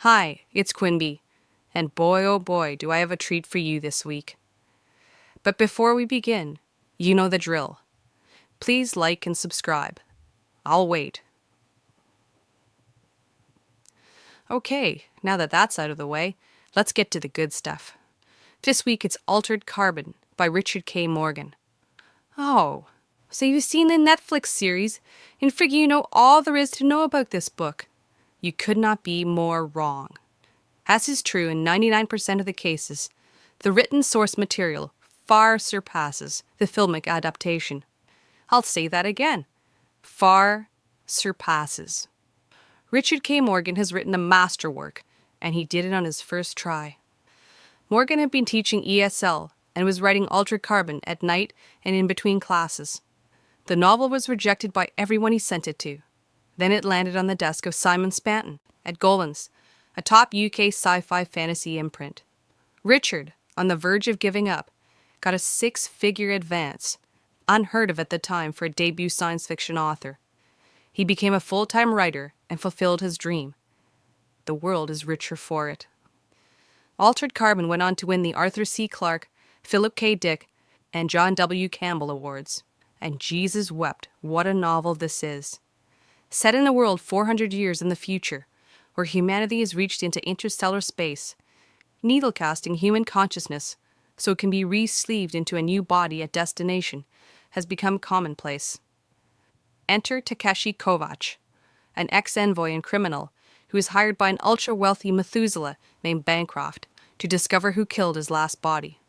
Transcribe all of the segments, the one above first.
Hi, it's Quinby, and boy oh boy do I have a treat for you this week. But before we begin, you know the drill. Please like and subscribe. I'll wait. Okay, now that that's out of the way, let's get to the good stuff. This week it's Altered Carbon by Richard K. Morgan. Oh, so you've seen the Netflix series and figure you know all there is to know about this book. You could not be more wrong. As is true in 99% of the cases, the written source material far surpasses the filmic adaptation. I'll say that again. Far surpasses. Richard K. Morgan has written a masterwork, and he did it on his first try. Morgan had been teaching ESL and was writing Altered Carbon at night and in between classes. The novel was rejected by everyone he sent it to. Then it landed on the desk of Simon Spanton at Golan's, a top UK sci-fi fantasy imprint. Richard, on the verge of giving up, got a 6-figure advance, unheard of at the time for a debut science fiction author. He became a full-time writer and fulfilled his dream. The world is richer for it. Altered Carbon went on to win the Arthur C. Clarke, Philip K. Dick, and John W. Campbell Awards. And Jesus wept, what a novel this is. Set in a world 400 years in the future, where humanity has reached into interstellar space, needlecasting human consciousness so it can be re-sleeved into a new body at destination has become commonplace. Enter Takeshi Kovacs, an ex-envoy and criminal who is hired by an ultra-wealthy Methuselah named Bancroft to discover who killed his last body.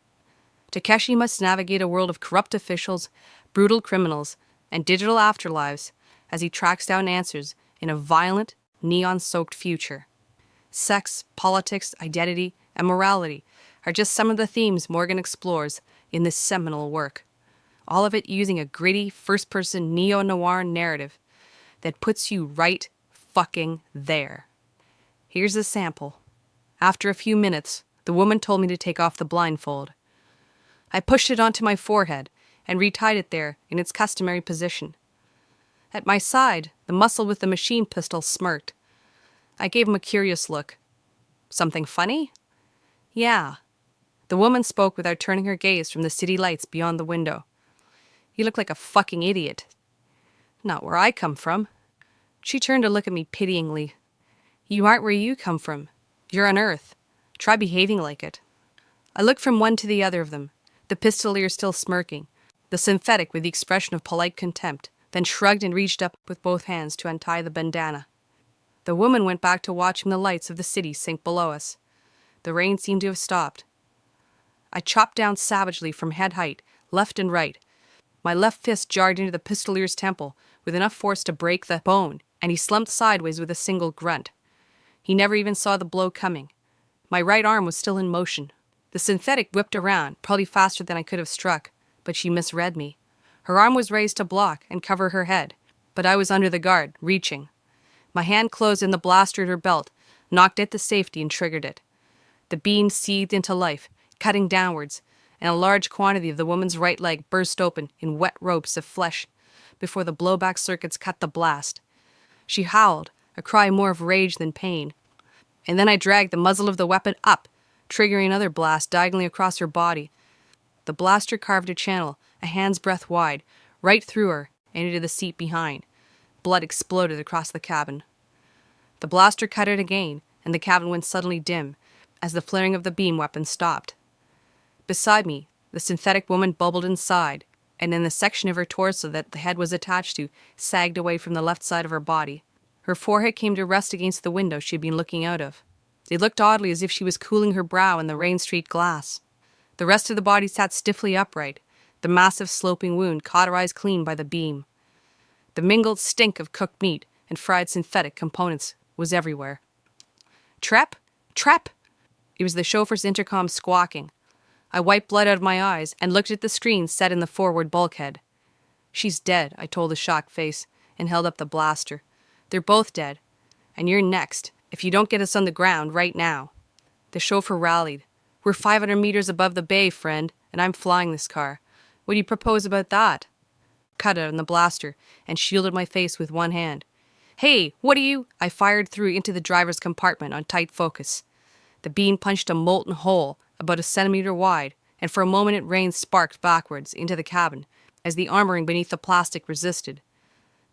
Takeshi must navigate a world of corrupt officials, brutal criminals, and digital afterlives as he tracks down answers in a violent, neon-soaked future. Sex, politics, identity, and morality are just some of the themes Morgan explores in this seminal work. All of it using a gritty, first-person neo-noir narrative that puts you right fucking there. Here's a sample. After a few minutes, the woman told me to take off the blindfold. I pushed it onto my forehead and retied it there in its customary position. At my side, the muscle with the machine pistol smirked. I gave him a curious look. Something funny? Yeah. The woman spoke without turning her gaze from the city lights beyond the window. You look like a fucking idiot. Not where I come from. She turned to look at me pityingly. You aren't where you come from. You're on Earth. Try behaving like it. I looked from one to the other of them, the pistolier still smirking, the synthetic with the expression of polite contempt, then shrugged and reached up with both hands to untie the bandana. The woman went back to watching the lights of the city sink below us. The rain seemed to have stopped. I chopped down savagely from head height, left and right. My left fist jarred into the pistolier's temple with enough force to break the bone, and he slumped sideways with a single grunt. He never even saw the blow coming. My right arm was still in motion. The synthetic whipped around, probably faster than I could have struck, but she misread me. Her arm was raised to block and cover her head, but I was under the guard, reaching. My hand closed in the blaster at her belt, knocked at the safety and triggered it. The beam seethed into life, cutting downwards, and a large quantity of the woman's right leg burst open in wet ropes of flesh before the blowback circuits cut the blast. She howled, a cry more of rage than pain. And then I dragged the muzzle of the weapon up, triggering another blast diagonally across her body. The blaster carved a channel, a hand's breadth wide, right through her and into the seat behind. Blood exploded across the cabin. The blaster cut it again, and the cabin went suddenly dim as the flaring of the beam weapon stopped. Beside me, the synthetic woman bubbled inside, and in the section of her torso that the head was attached to sagged away from the left side of her body. Her forehead came to rest against the window she had been looking out of. It looked oddly as if she was cooling her brow in the rain-streaked glass. The rest of the body sat stiffly upright, the massive sloping wound cauterized clean by the beam. The mingled stink of cooked meat and fried synthetic components was everywhere. Trep! Trep! It was the chauffeur's intercom squawking. I wiped blood out of my eyes and looked at the screen set in the forward bulkhead. She's dead, I told the shocked face, and held up the blaster. They're both dead. And you're next, if you don't get us on the ground right now. The chauffeur rallied. We're 500 meters above the bay, friend, and I'm flying this car. What do you propose about that? Cut out on the blaster and shielded my face with one hand. Hey, what are you? I fired through into the driver's compartment on tight focus. The beam punched a molten hole about a centimeter wide, and for a moment it rained sparks backwards into the cabin as the armoring beneath the plastic resisted.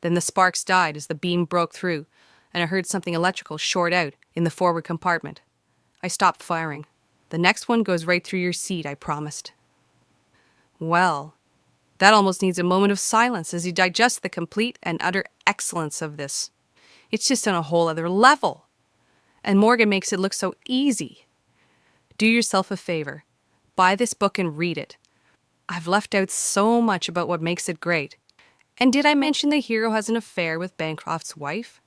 Then the sparks died as the beam broke through, and I heard something electrical short out in the forward compartment. I stopped firing. The next one goes right through your seat, I promised. Well, that almost needs a moment of silence as you digest the complete and utter excellence of this. It's just on a whole other level. And Morgan makes it look so easy. Do yourself a favor. Buy this book and read it. I've left out so much about what makes it great. And did I mention the hero has an affair with Bancroft's wife,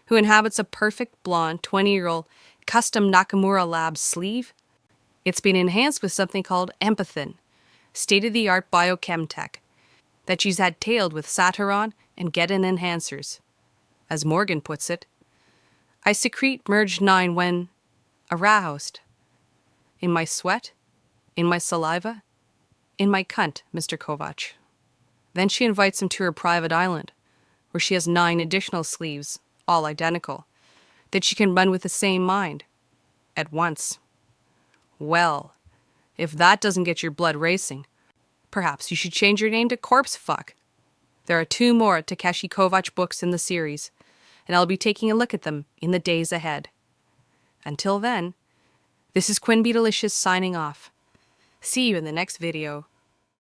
who inhabits a perfect blonde 20-year-old custom Nakamura Labs sleeve? It's been enhanced with something called empathin, state-of-the-art biochem tech, that she's had tailed with Satiron and Gedin enhancers. As Morgan puts it, I secrete merged 9 when aroused. In my sweat, in my saliva, in my cunt, Mr. Kovac. Then she invites him to her private island, where she has 9 additional sleeves, all identical, that she can run with the same mind, at once. Well, if that doesn't get your blood racing, perhaps you should change your name to Corpse Fuck. There are 2 more Takeshi Kovac books in the series, and I'll be taking a look at them in the days ahead. Until then, this is Quinn Beatalicious signing off. See you in the next video.